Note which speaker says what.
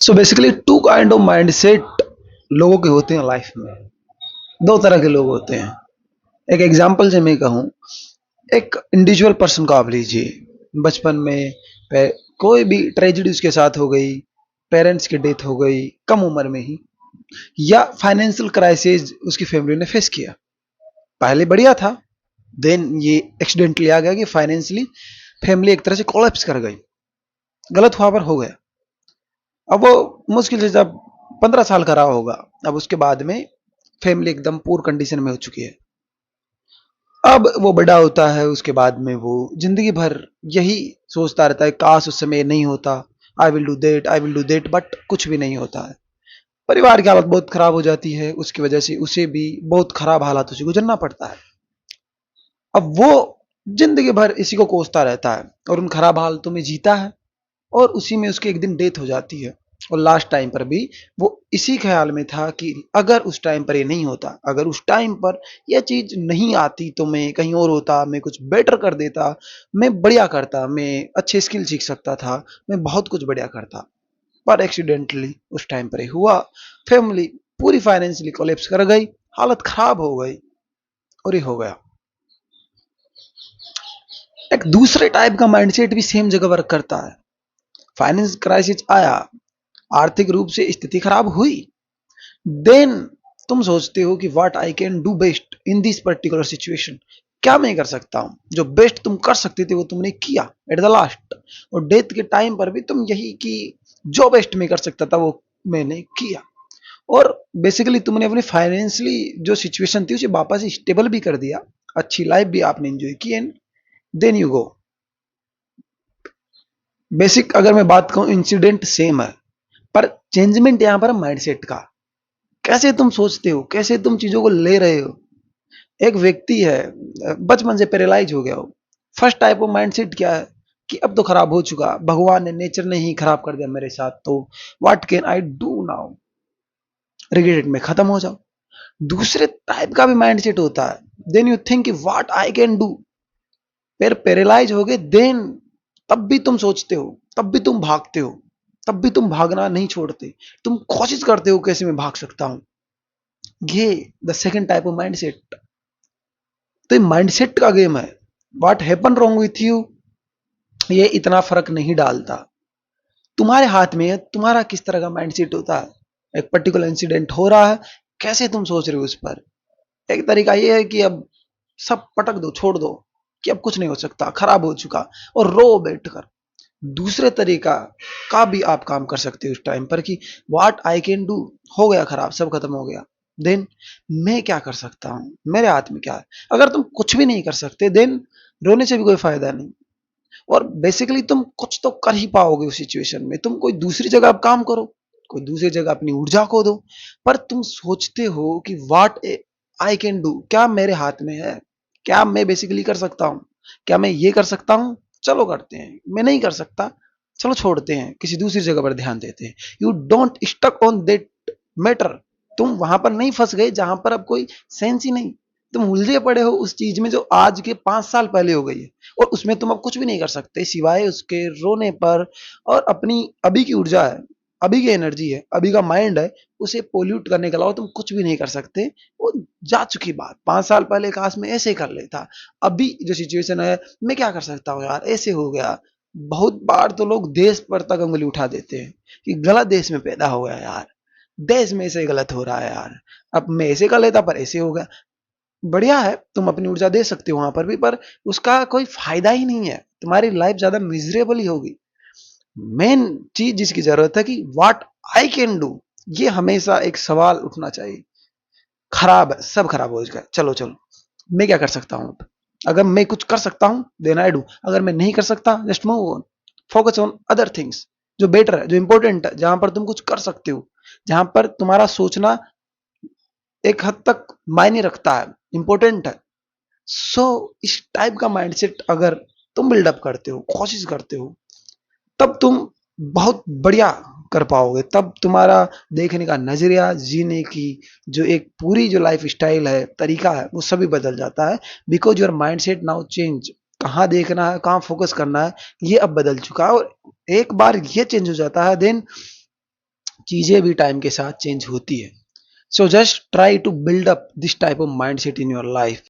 Speaker 1: So basically two kind of mindset लोगों के होते हैं लाइफ में। दो तरह के लोग होते हैं। एक एग्जांपल से मैं कहूँ, एक इंडिविजुअल पर्सन को आप लीजिए। बचपन में कोई भी ट्रेजेडी उसके साथ हो गई, पेरेंट्स की डेथ हो गई कम उम्र में ही, या फाइनेंशियल क्राइसिस उसकी फैमिली ने फेस किया। पहले बढ़िया था, देन ये एक्सीडेंटली आ गया कि फाइनेंशियली फैमिली एक तरह से कोलैप्स कर गई। गलत हुआ पर हो गया। अब वो मुश्किल से जब 15 साल का रहा होगा, अब उसके बाद में फैमिली एकदम पुअर कंडीशन में हो चुकी है। अब वो बड़ा होता है, उसके बाद में वो जिंदगी भर यही सोचता रहता है, काश उस समय नहीं होता, I will do that, I will do that, but कुछ भी नहीं होता है। परिवार की हालत बहुत खराब हो जाती है, उसकी वजह से उसे भी बहुत खराब हालातों से गुजरना पड़ता है। अब वो जिंदगी भर इसी को कोसता रहता है और उन खराब हालतों में जीता है, और उसी में उसकी एक दिन डेथ हो जाती है। और लास्ट टाइम पर भी वो इसी ख्याल में था कि अगर उस टाइम पर ये नहीं होता, अगर उस टाइम पर यह चीज नहीं आती तो मैं कहीं और होता, मैं कुछ बेटर कर देता, मैं बढ़िया करता, मैं अच्छे स्किल सीख सकता था, मैं बहुत कुछ बढ़िया करता। पर एक्सीडेंटली उस टाइम पर ही हुआ, फैमिली पूरी फाइनेंशियली कोलैप्स कर गई, हालत खराब हो गई और ये हो गया। एक दूसरे टाइप का माइंडसेट भी सेम जगह वर्क करता है। फाइनेंस क्राइसिस आया, आर्थिक रूप से स्थिति खराब हुई, देन तुम सोचते हो कि what I can do best in this particular situation. क्या मैं कर सकता हूँ? जो बेस्ट तुम कर सकते थे वो तुमने किया एट द लास्ट। और डेथ के टाइम पर भी तुम यही कि जो बेस्ट मैं कर सकता था वो मैंने किया। और बेसिकली तुमने अपनी फाइनेंशियली जो सिचुएशन थी उसे वापस स्टेबल भी कर दिया, अच्छी लाइफ भी आपने एंजॉय की, and then you go. Basic अगर मैं बात कहूँ, इंसिडेंट सेम है, पर चेंजमेंट यहाँ पर माइंडसेट का। कैसे तुम सोचते हो, कैसे तुम चीजों को ले रहे हो। एक व्यक्ति है, बचपन से पैरालाइज हो गया हो। फर्स्ट टाइप ऑफ माइंडसेट क्या है कि अब तो खराब हो चुका, भगवान ने, नेचर ने ही खराब कर दिया मेरे साथ, तो what can I do now, regret में खत्म हो जाओ। दूसरे टाइप का भी माइंडसेट होता है, then you think what I can do. फिर पैरालाइज हो गए, देन तब भी तुम सोचते हो, तब भी तुम भागते हो, तब भी तुम भागना नहीं छोड़ते, तुम कोशिश करते हो कैसे मैं भाग सकता हूं। ये the second type of mindset. तो ये माइंडसेट का गेम है। What happen wrong with you, ये इतना फर्क नहीं डालता। तुम्हारे हाथ में है तुम्हारा किस तरह का माइंडसेट होता है। एक पर्टिकुलर इंसिडेंट हो रहा है, कैसे तुम सोच रहे हो उस पर। एक तरीका ये है कि अब सब पटक दो, छोड़ दो, कि अब कुछ नहीं हो सकता, खराब हो चुका, और रो बैठकर। दूसरे तरीका का भी आप काम कर सकते हो उस टाइम पर कि व्हाट आई कैन डू, हो गया खराब, सब खत्म हो गया, देन मैं क्या कर सकता हूँ, मेरे हाथ में क्या है। अगर तुम कुछ भी नहीं कर सकते, देन रोने से भी कोई फायदा नहीं। और बेसिकली तुम कुछ तो कर ही पाओगे उस सिचुएशन में। तुम कोई दूसरी जगह अब काम करो, कोई दूसरी जगह अपनी ऊर्जा को दो, पर तुम सोचते हो कि व्हाट आई कैन डू, क्या मेरे हाथ में है, क्या मैं बेसिकली कर सकता हूँ, क्या मैं ये कर सकता हूँ, चलो करते हैं। मैं नहीं कर सकता, चलो छोड़ते हैं, किसी दूसरी जगह पर ध्यान देते हैं। You don't stuck on that matter. तुम वहां पर नहीं फंस गए जहां पर अब कोई सेंस ही नहीं। तुम उलझे पड़े हो उस चीज में जो आज के 5 साल पहले हो गई है, और उसमें तुम अब कुछ भी नहीं कर सकते सिवाय उसके रोने पर। और अपनी अभी की ऊर्जा है, अभी की एनर्जी है, अभी का माइंड है, उसे पोल्यूट करने के अलावा तुम कुछ भी नहीं कर सकते। वो जा चुकी बात। 5 साल पहले काश मैं ऐसे कर लेता, अभी जो सिचुएशन है मैं क्या कर सकता हूँ यार, ऐसे हो गया। बहुत बार तो लोग देश पर तक उंगली उठा देते हैं कि गलत देश में पैदा हो गया यार, देश में ऐसे गलत हो रहा है यार, अब मैं ऐसे कर लेता पर ऐसे हो गया। बढ़िया है, तुम अपनी ऊर्जा दे सकते हो वहां पर भी, पर उसका कोई फायदा ही नहीं है, तुम्हारी लाइफ ज्यादा मिजरेबल ही होगी। मेन चीज जिसकी जरूरत है कि व्हाट आई कैन डू, ये हमेशा एक सवाल उठना चाहिए। खराब है, सब खराब हो गया, चलो चलो, मैं क्या कर सकता हूँ। अगर मैं कुछ कर सकता हूँ देन आई डू, अगर मैं नहीं कर सकता just move on, focus on other things जो बेटर है, जो इंपॉर्टेंट है, जहां पर तुम कुछ कर सकते हो, जहां पर तुम्हारा सोचना एक हद तक मायने रखता है, इंपॉर्टेंट है। सो इस टाइप का माइंडसेट अगर तुम बिल्डअप करते हो, कोशिश करते हो, तब तुम बहुत बढ़िया कर पाओगे। तब तुम्हारा देखने का नजरिया, जीने की जो एक पूरी जो लाइफ स्टाइल है, तरीका है, वो सभी बदल जाता है। Because your mind set now change. कहाँ देखना है, कहाँ फोकस करना है, ये अब बदल चुका है। और एक बार ये चेंज हो जाता है, देन चीजें भी टाइम के साथ चेंज होती है। So just try to build up this type of mindset in your life.